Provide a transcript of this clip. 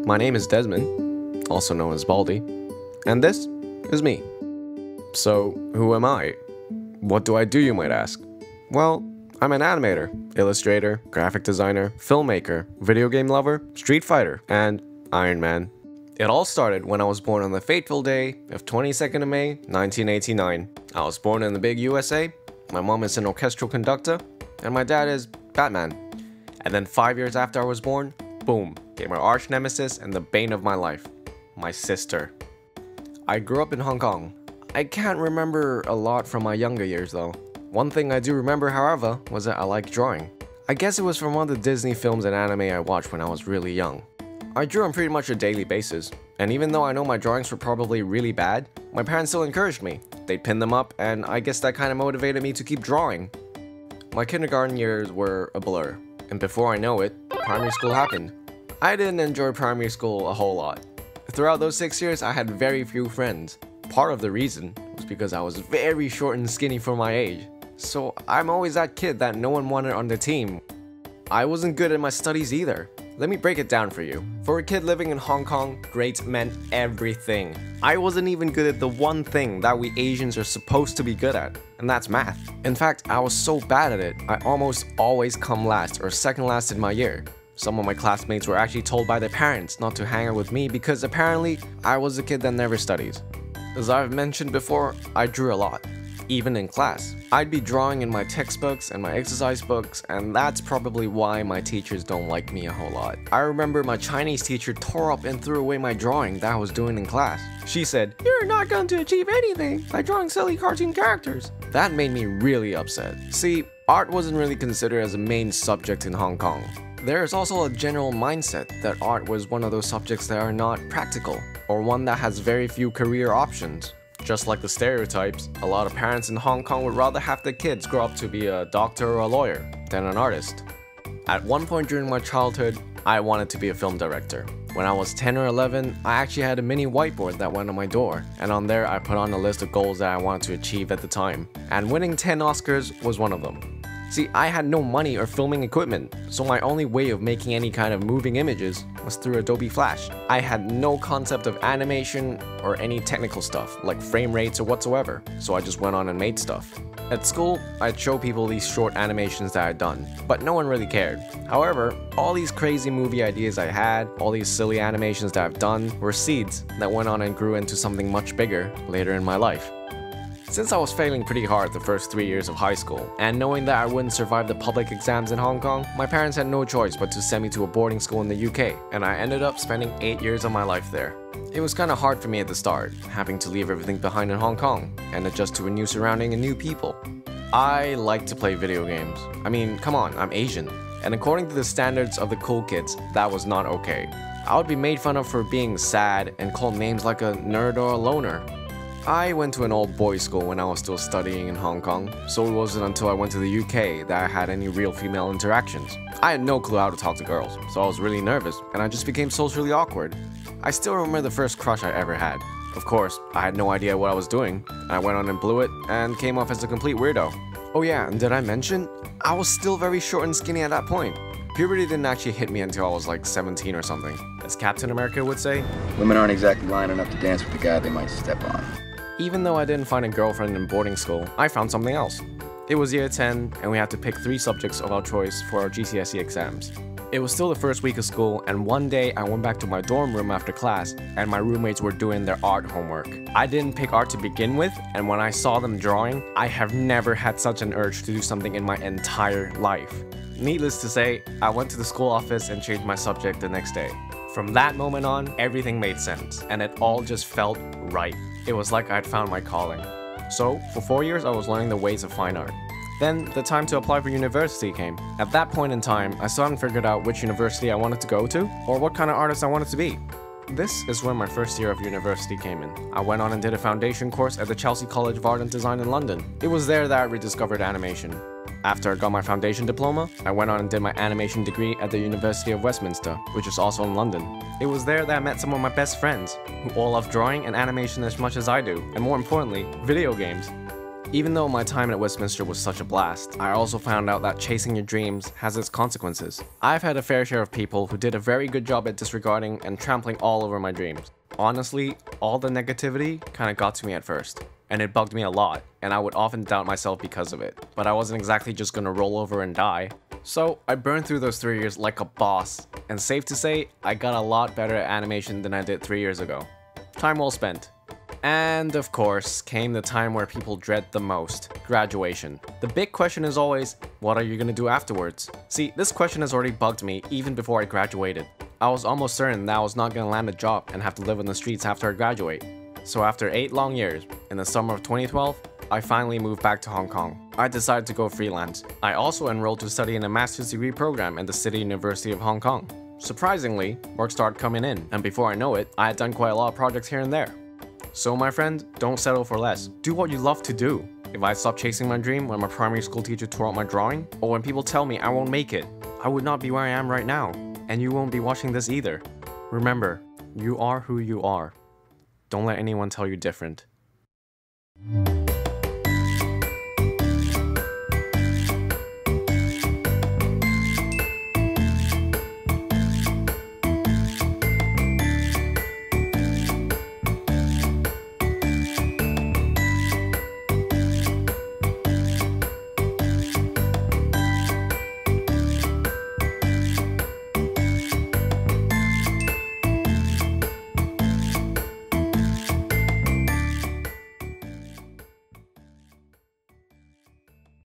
My name is Desmond, also known as Baldy, and this is me. So, who am I? What do I do, you might ask? Well, I'm an animator, illustrator, graphic designer, filmmaker, video game lover, Street Fighter, and Iron Man. It all started when I was born on the fateful day of 22nd of May, 1989. I was born in the big USA, my mom is an orchestral conductor, and my dad is Batman. And then 5 years after I was born, boom, came my arch nemesis and the bane of my life, my sister. I grew up in Hong Kong. I can't remember a lot from my younger years though. One thing I do remember, however, was that I liked drawing. I guess it was from one of the Disney films and anime I watched when I was really young. I drew on pretty much a daily basis, and even though I know my drawings were probably really bad, my parents still encouraged me. They'd pin them up, and I guess that kind of motivated me to keep drawing. My kindergarten years were a blur, and before I know it, primary school happened. I didn't enjoy primary school a whole lot. Throughout those 6 years, I had very few friends. Part of the reason was because I was very short and skinny for my age. So I'm always that kid that no one wanted on the team. I wasn't good at my studies either. Let me break it down for you. For a kid living in Hong Kong, grades meant everything. I wasn't even good at the one thing that we Asians are supposed to be good at, and that's math. In fact, I was so bad at it, I almost always come last or second last in my year. Some of my classmates were actually told by their parents not to hang out with me because apparently I was a kid that never studies. As I've mentioned before, I drew a lot. Even in class, I'd be drawing in my textbooks and my exercise books, and that's probably why my teachers don't like me a whole lot. I remember my Chinese teacher tore up and threw away my drawing that I was doing in class. She said, "You're not going to achieve anything by drawing silly cartoon characters." That made me really upset. See, art wasn't really considered as a main subject in Hong Kong. There is also a general mindset that art was one of those subjects that are not practical, or one that has very few career options. Just like the stereotypes, a lot of parents in Hong Kong would rather have their kids grow up to be a doctor or a lawyer than an artist. At one point during my childhood, I wanted to be a film director. When I was 10 or 11, I actually had a mini whiteboard that went on my door, and on there I put on a list of goals that I wanted to achieve at the time, and winning 10 Oscars was one of them. See, I had no money or filming equipment, so my only way of making any kind of moving images was through Adobe Flash. I had no concept of animation or any technical stuff, like frame rates or whatsoever, so I just went on and made stuff. At school, I'd show people these short animations that I'd done, but no one really cared. However, all these crazy movie ideas I had, all these silly animations that I've done, were seeds that went on and grew into something much bigger later in my life. Since I was failing pretty hard the first 3 years of high school, and knowing that I wouldn't survive the public exams in Hong Kong, my parents had no choice but to send me to a boarding school in the UK, and I ended up spending 8 years of my life there. It was kinda hard for me at the start, having to leave everything behind in Hong Kong, and adjust to a new surrounding and new people. I like to play video games. I mean, come on, I'm Asian. And according to the standards of the cool kids, that was not okay. I would be made fun of for being sad and called names like a nerd or a loner. I went to an old boys school when I was still studying in Hong Kong, so it wasn't until I went to the UK that I had any real female interactions. I had no clue how to talk to girls, so I was really nervous, and I just became socially awkward. I still remember the first crush I ever had. Of course, I had no idea what I was doing. I went on and blew it, and came off as a complete weirdo. Oh yeah, and did I mention? I was still very short and skinny at that point. Puberty didn't actually hit me until I was like 17 or something. As Captain America would say, "Women aren't exactly lining up to dance with the guy they might step on." Even though I didn't find a girlfriend in boarding school, I found something else. It was year 10, and we had to pick 3 subjects of our choice for our GCSE exams. It was still the first week of school, and one day I went back to my dorm room after class, and my roommates were doing their art homework. I didn't pick art to begin with, and when I saw them drawing, I have never had such an urge to do something in my entire life. Needless to say, I went to the school office and changed my subject the next day. From that moment on, everything made sense, and it all just felt right. It was like I'd found my calling. So, for 4 years I was learning the ways of fine art. Then, the time to apply for university came. At that point in time, I still hadn't figured out which university I wanted to go to, or what kind of artist I wanted to be. This is when my first year of university came in. I went on and did a foundation course at the Chelsea College of Art and Design in London. It was there that I rediscovered animation. After I got my foundation diploma, I went on and did my animation degree at the University of Westminster, which is also in London. It was there that I met some of my best friends, who all love drawing and animation as much as I do, and more importantly, video games. Even though my time at Westminster was such a blast, I also found out that chasing your dreams has its consequences. I've had a fair share of people who did a very good job at disregarding and trampling all over my dreams. Honestly, all the negativity kinda got to me at first, and it bugged me a lot, and I would often doubt myself because of it. But I wasn't exactly just gonna roll over and die. So I burned through those 3 years like a boss, and safe to say, I got a lot better at animation than I did 3 years ago. Time well spent. And of course, came the time where people dread the most, graduation. The big question is always, what are you gonna do afterwards? See, this question has already bugged me even before I graduated. I was almost certain that I was not gonna land a job and have to live on the streets after I graduate. So after 8 long years, in the summer of 2012, I finally moved back to Hong Kong. I decided to go freelance. I also enrolled to study in a master's degree program at the City University of Hong Kong. Surprisingly, work started coming in, and before I know it, I had done quite a lot of projects here and there. So my friend, don't settle for less. Do what you love to do. If I stopped chasing my dream when my primary school teacher tore up my drawing, or when people tell me I won't make it, I would not be where I am right now, and you won't be watching this either. Remember, you are who you are. Don't let anyone tell you different.